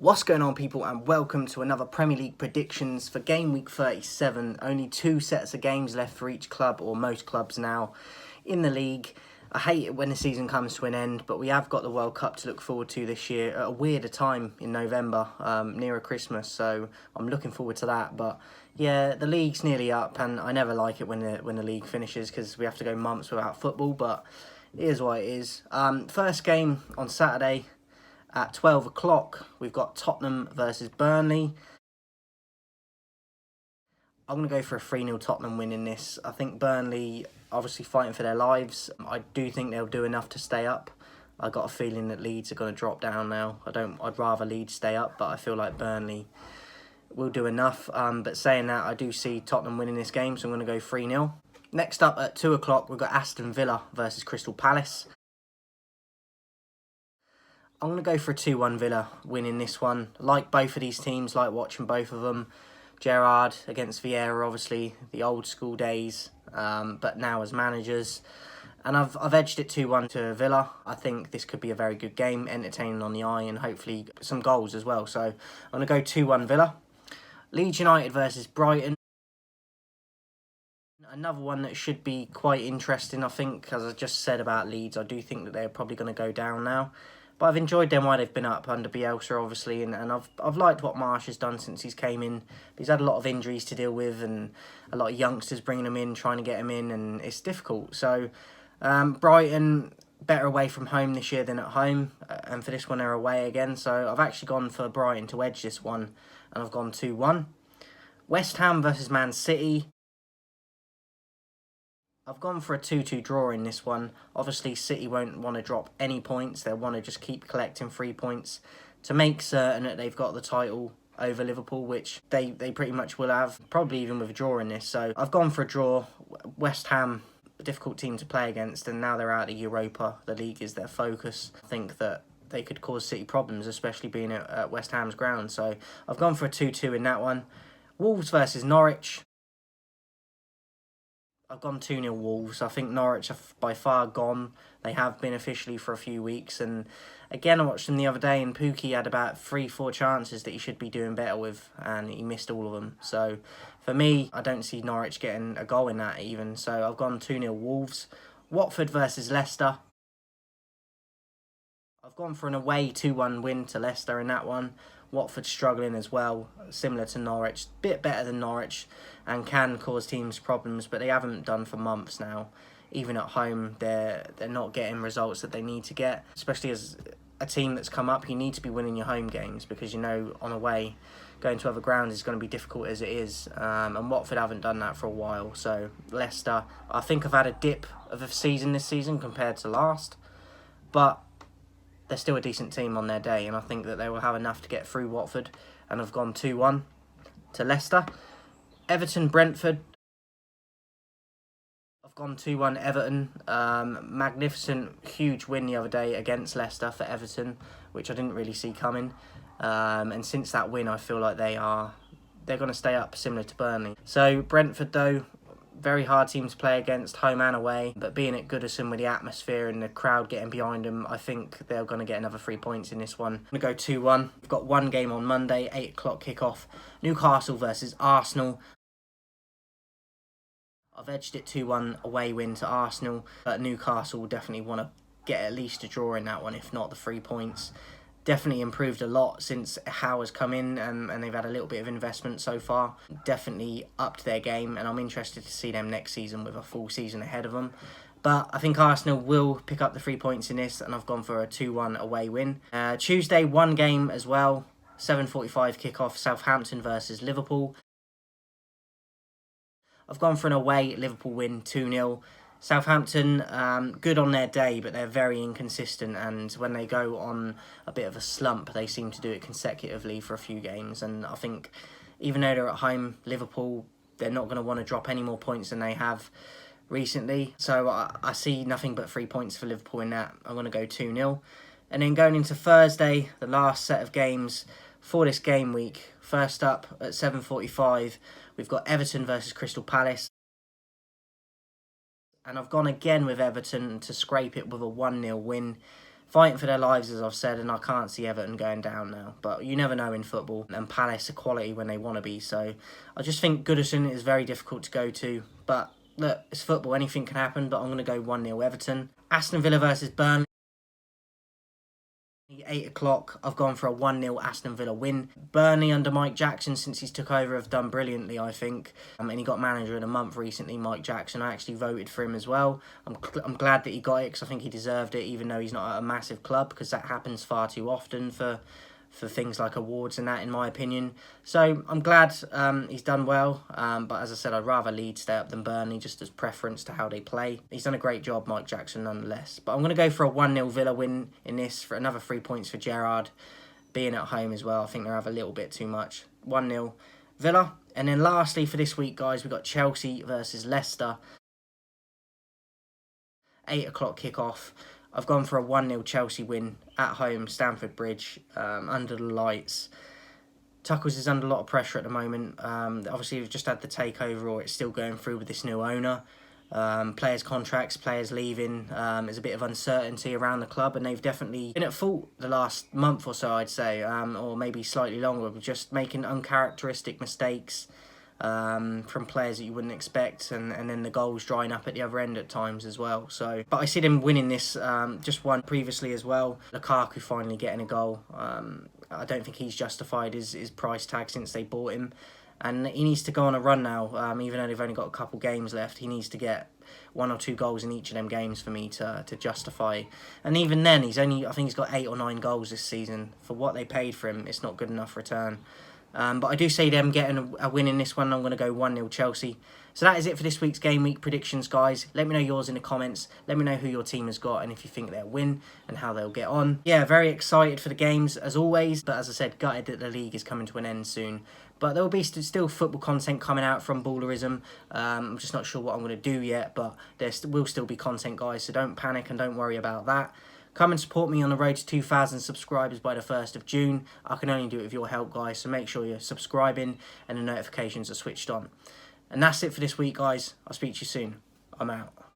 What's going on, people, and welcome to another Premier League predictions for game week 37. Only two sets of games left for each club, or most clubs now, in the league. I hate it when the season comes to an end, but we have got the World Cup to look forward to this year at a weirder time in November, nearer Christmas, so I'm looking forward to that. But yeah, the league's nearly up, and I never like it when the league finishes because we have to go months without football, but it is what it is. First game on Saturday at 12 o'clock, we've got Tottenham versus Burnley. I'm going to go for a 3-0 Tottenham win in this. I think Burnley obviously fighting for their lives. I do think they'll do enough to stay up. I got a feeling that Leeds are going to drop down now. I'd rather Leeds stay up, but I feel like Burnley will do enough. But saying that, I do see Tottenham winning this game, so I'm going to go 3-0. Next up at 2 o'clock, we've got Aston Villa versus Crystal Palace. I'm going to go for a 2-1 Villa winning this one. Like both of these teams, like watching both of them. Gerrard against Vieira, obviously, the old school days, but now as managers. And I've edged it 2-1 to Villa. I think this could be a very good game, entertaining on the eye, and hopefully some goals as well. So I'm going to go 2-1 Villa. Leeds United versus Brighton. Another one that should be quite interesting, I think. As I just said about Leeds, I do think that they're probably going to go down now. But I've enjoyed them while they've been up under Bielsa, obviously, and I've liked what Marsh has done since he's came in. He's had a lot of injuries to deal with and a lot of youngsters bringing him in, trying to get him in, and it's difficult. So Brighton, better away from home this year than at home, and for this one they're away again. So I've actually gone for Brighton to edge this one, and I've gone 2-1. West Ham versus Man City. I've gone for a 2-2 draw in this one. Obviously, City won't want to drop any points. They'll want to just keep collecting 3 points to make certain that they've got the title over Liverpool, which they pretty much will have, probably even with a draw in this. So I've gone for a draw. West Ham, a difficult team to play against, and now they're out of Europa. The league is their focus. I think that they could cause City problems, especially being at West Ham's ground. So I've gone for a 2-2 in that one. Wolves versus Norwich. I've gone 2-0 Wolves. I think Norwich have by far gone. They have been officially for a few weeks. And again, I watched them the other day and Pukki had about 3-4 chances that he should be doing better with, and he missed all of them. So for me, I don't see Norwich getting a goal in that even. So I've gone 2-0 Wolves. Watford versus Leicester. I've gone for an away 2-1 win to Leicester in that one. Watford struggling as well, similar to Norwich. Bit better than Norwich and can cause teams problems, but they haven't done for months now. Even at home, they're not getting results that they need to get. Especially as a team that's come up, you need to be winning your home games because, you know, on away, going to other grounds is going to be difficult as it is. And Watford haven't done that for a while. So Leicester, I think I've had a dip of a season this season compared to last. But they're still a decent team on their day, and I think that they will have enough to get through Watford, and I've gone 2-1 to Leicester. Everton, Brentford. I've gone 2-1 Everton. Magnificent, huge win the other day against Leicester for Everton, which I didn't really see coming. And since that win, I feel like they're going to stay up, similar to Burnley. So Brentford, though, very hard team to play against, home and away. But being at Goodison with the atmosphere and the crowd getting behind them, I think they're going to get another 3 points in this one. I'm going to go 2-1. We've got one game on Monday, 8 o'clock kickoff. Newcastle versus Arsenal. I've edged it 2-1 away win to Arsenal. But Newcastle will definitely want to get at least a draw in that one, if not the 3 points. Definitely improved a lot since Howe has come in, and they've had a little bit of investment so far. Definitely upped their game, and I'm interested to see them next season with a full season ahead of them. But I think Arsenal will pick up the 3 points in this, and I've gone for a 2-1 away win. Tuesday, one game as well. 7:45 kickoff, Southampton versus Liverpool. I've gone for an away Liverpool win, 2-0. Southampton, good on their day, but they're very inconsistent, and when they go on a bit of a slump, they seem to do it consecutively for a few games. And I think even though they're at home, Liverpool, they're not going to want to drop any more points than they have recently. So I see nothing but 3 points for Liverpool in that. I'm going to go 2-0. And then going into Thursday, the last set of games for this game week. First up at 7:45, we've got Everton versus Crystal Palace. And I've gone again with Everton to scrape it with a 1-0 win. fighting for their lives, as I've said, and I can't see Everton going down now. But you never know in football, and Palace are quality when they want to be. So I just think Goodison is very difficult to go to. But look, it's football, anything can happen, but I'm going to go 1-0 Everton. Aston Villa versus Burnley. 8 o'clock, I've gone for a 1-0 Aston Villa win. Burnley under Mike Jackson, since he's took over, have done brilliantly, I think. And he got manager of the month recently, Mike Jackson. I actually voted for him as well. I'm glad that he got it, because I think he deserved it, even though he's not at a massive club, because that happens far too often for things like awards and that, in my opinion. So I'm glad he's done well, but as I said, I'd rather Leeds stay up than Burnley, just as preference to how they play. He's done a great job, Mike Jackson, nonetheless. But I'm going to go for a 1-0 Villa win in this, for another 3 points for Gerrard, being at home as well. I think they'll have a little bit too much. 1-0 Villa. And then lastly for this week, guys, we've got Chelsea versus Leicester. 8 o'clock kickoff. I've gone for a 1-0 Chelsea win at home, Stamford Bridge, under the lights. Tuchels is under a lot of pressure at the moment. Obviously, we've just had the takeover, or it's still going through with this new owner. Players' contracts, players leaving. There's a bit of uncertainty around the club, and they've definitely been at fault the last month or so, I'd say, or maybe slightly longer, with just making uncharacteristic mistakes from players that you wouldn't expect, and then the goals drying up at the other end at times as well. So, but I see them winning this, just one previously as well. Lukaku finally getting a goal. I don't think he's justified his price tag since they bought him, and he needs to go on a run now. Even though they've only got a couple games left, he needs to get 1 or 2 goals in each of them games for me to justify. And even then, I think he's got 8 or 9 goals this season. For what they paid for him, it's not good enough return. But I do see them getting a win in this one. I'm going to go 1-0 Chelsea. So that is it for this week's game week predictions, guys. Let me know yours in the comments. Let me know who your team has got and if you think they'll win and how they'll get on. Yeah, very excited for the games as always. But as I said, gutted that the league is coming to an end soon. But there will be still football content coming out from Ballerism. I'm just not sure what I'm going to do yet. But there will still be content, guys. So don't panic and don't worry about that. Come and support me on the road to 2,000 subscribers by the 1st of June. I can only do it with your help, guys, so make sure you're subscribing and the notifications are switched on. And that's it for this week, guys. I'll speak to you soon. I'm out.